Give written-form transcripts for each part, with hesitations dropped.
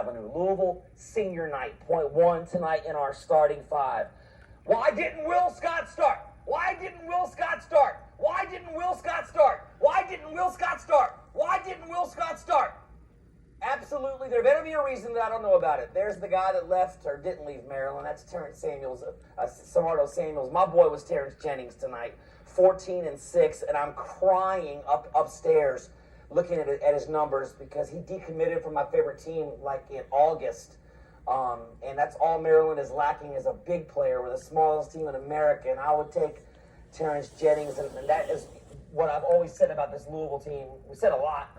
Avenue. Louisville, senior night, .1 tonight in our starting five. Why didn't Will Scott start? Why didn't Will Scott start? Why didn't Will Scott start? Why didn't Will Scott start? Why didn't Will Scott start? Absolutely, there better be a reason that I don't know about it. There's the guy that left or didn't leave Maryland. That's Terrence Samuels, Samardo Samuels. My boy was Terrence Jennings tonight, 14-6, and I'm crying upstairs looking at his numbers because he decommitted from my favorite team like in August. And that's all Maryland is lacking is a big player. We're the smallest team in America, and I would take Terrence Jennings, and that is what I've always said about this Louisville team. We said a lot,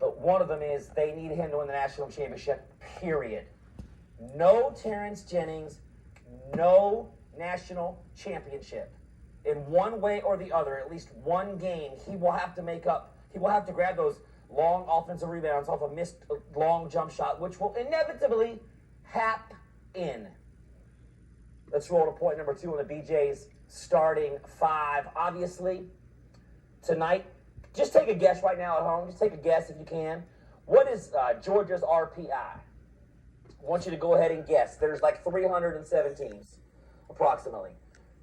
but one of them is they need him to win the national championship, period. No Terrence Jennings, no national championship. In one way or the other, at least one game, he will have to make up. He will have to grab those long offensive rebounds off a missed long jump shot, which will inevitably happen. Let's roll to point number 2 on the BJ's starting five. Obviously, tonight, just take a guess right now at home. Just take a guess if you can. What is Georgia's RPI? I want you to go ahead and guess. There's like 307 teams, approximately.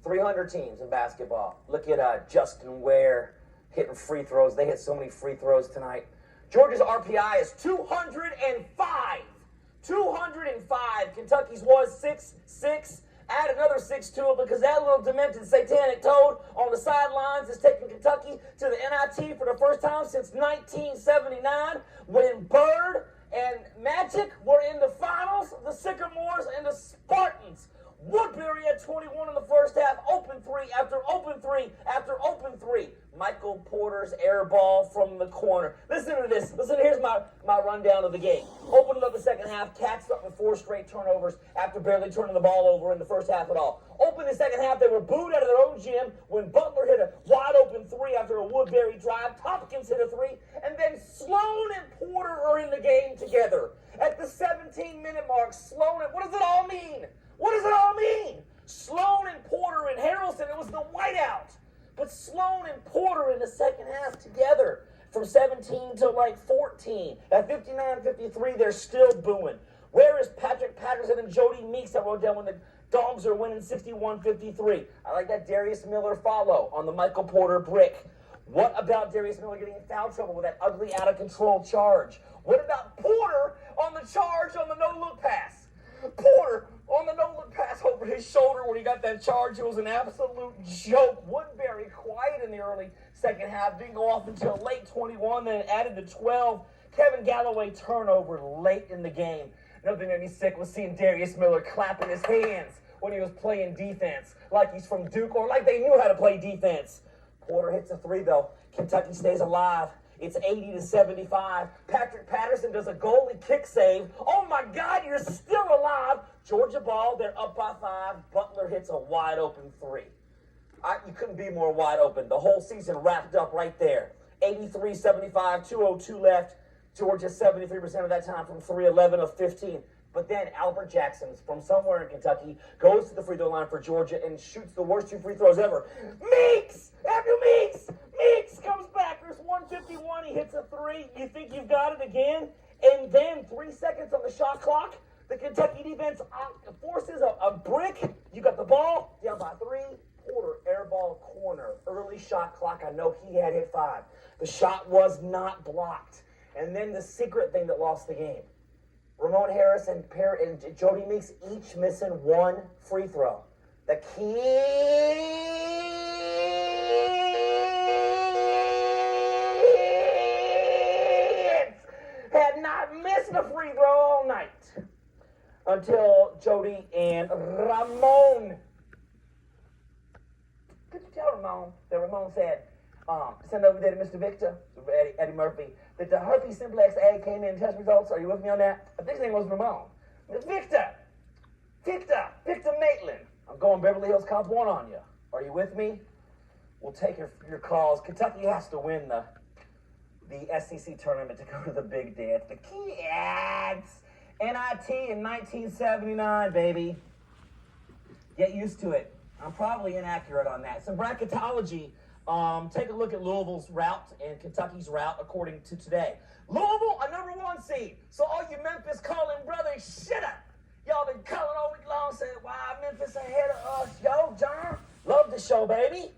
300 teams in basketball. Look at Justin Ware hitting free throws. They hit so many free throws tonight. Georgia's RPI is 205. 205. Kentucky's was 6-6. Add another 6 to it because that little demented satanic toad on the sidelines is taking Kentucky to the NIT for the first time since 1979 when Bird and Magic were in the finals, the Sycamores and the Spartans. Woodbury at 21 in the first half, open 3 after open 3 after open 3. Michael Porter's air ball from the corner. Listen to this. Listen, here's my rundown of the game. Opened up the second half, Cats up with 4 straight turnovers after barely turning the ball over in the first half at all. Open the second half, they were booed out of their own gym when Butler hit a wide open 3 after a Woodbury drive. Tompkins hit a 3, and then Sloan and Porter are in the game together. At the 17-minute mark, Sloan, what does it all mean? What does it all mean? Sloan and Porter and Harrelson, it was the whiteout. But Sloan and Porter in the second half together from 17 to like 14. At 59-53, they're still booing. Where is Patrick Patterson and Jody Meeks? I wrote down when the Dogs are winning 61-53. I like that Darius Miller follow on the Michael Porter brick. What about Darius Miller getting in foul trouble with that ugly out-of-control charge? What about Porter on the charge on the no-look pass? Porter on the no-look pass over his shoulder when he got that charge. It was an absolute joke. Woodbury quiet in the early second half. Didn't go off until late 21, then added to 12. Kevin Galloway turnover late in the game. Another thing that made me sick was seeing Darius Miller clapping his hands when he was playing defense, like he's from Duke or like they knew how to play defense. Porter hits a 3, though. Kentucky stays alive. It's 80-75. Patrick Patterson does a goalie kick save. Oh my God, you're still alive. Georgia ball, they're up by 5. Butler hits a wide open 3. You couldn't be more wide open. The whole season wrapped up right there. 83-75, 2:02 left. Georgia 73% of that time from 3, 11 of 15. But then Albert Jackson from somewhere in Kentucky goes to the free throw line for Georgia and shoots the worst 2 free throws ever. Meeks! After Meeks! Meeks comes back. There's 151. He hits a 3. You think you've got it again? And then 3 seconds on the shot clock. The Kentucky defense forces a brick. You got the ball down by 3. Porter airball corner. Early shot clock. I know he had hit 5. The shot was not blocked. And then the secret thing that lost the game. Ramon Harris and Jody Meeks each missing 1 free throw. The Kids had not missed a free throw all night until Jody and Ramon. Could you tell Ramon that Ramon said, send over there to Mr. Victor, Eddie Murphy, that the herpes simplex A came in test results? Are you with me on that? I think his name was Ramon. Victor Maitland. I'm going Beverly Hills Cop 1 on you. Are you with me? We'll take your calls. Kentucky has to win the SEC tournament to go to the big dance. The Kids. NIT in 1979, baby. Get used to it. I'm probably inaccurate on that. Some bracketology Take a look at Louisville's route and Kentucky's route according to today. Louisville, a #1 seed. So all you Memphis calling brothers, shut up. Y'all been calling all week long saying, why Memphis ahead of us? Yo, John, love the show, baby.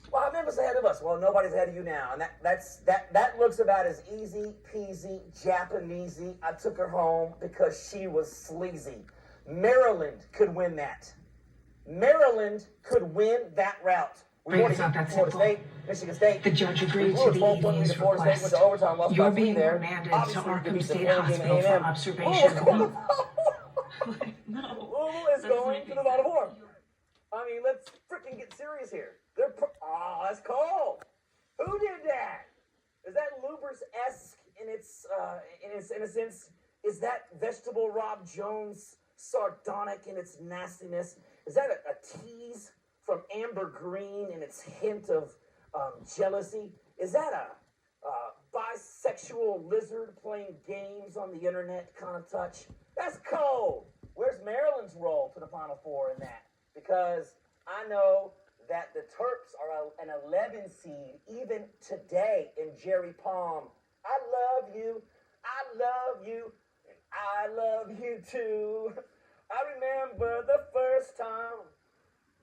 Why Memphis ahead of us? Well, nobody's ahead of you now. And that looks about as easy peasy, Japanesey. I took her home because she was sleazy. Maryland could win that. Maryland could win that route. Right, it's not that simple. State, Michigan State. The judge agreed to the EVA's request. You're being remanded to Arkham State Hospital for observation. No. Louisville is going to the Final Four. I mean, let's freaking get serious here. That's cold. Who did that? Is that Lubers-esque in a sense? Is that vegetable Rob Jones sardonic in its nastiness? Is that a tease from Amber Green and its hint of jealousy? Is that a bisexual lizard playing games on the internet kind of touch? That's cold. Where's Maryland's role to the Final Four in that? Because I know that the Terps are an 11 seed even today in Jerry Palm. I love you. I love you. And I love you too. I remember the first time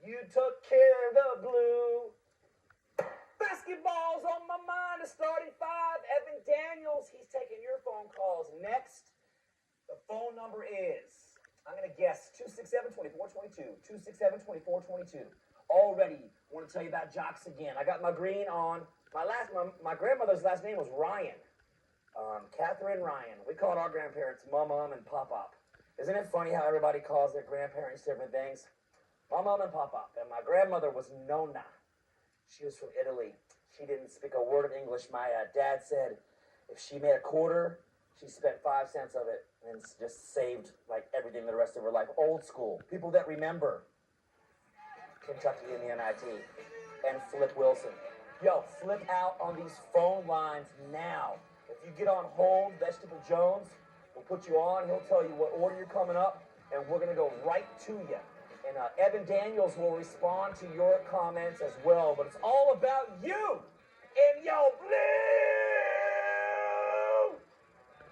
you took care of the blue. Basketball's on my mind. The starting five. Evan Daniels. He's taking your phone calls next. The phone number is, I'm going to guess, 267-2422. 267-2422. Already want to tell you about Jocks again. I got my green on. My grandmother's last name was Ryan. Catherine Ryan. We called our grandparents Mum and Pop-Up. Isn't it funny how everybody calls their grandparents different things? Mum and Pop-Up. And my grandmother was Nona. She was from Italy. She didn't speak a word of English. My dad said if she made a quarter, she spent 5 cents of it and just saved like everything the rest of her life. Old school. People that remember Kentucky and the NIT. And Flip Wilson. Yo, flip out on these phone lines now. If you get on hold, Vegetable Jones will put you on. He'll tell you what order you're coming up, and we're going to go right to you. And Evan Daniels will respond to your comments as well. But it's all about you and your blitz.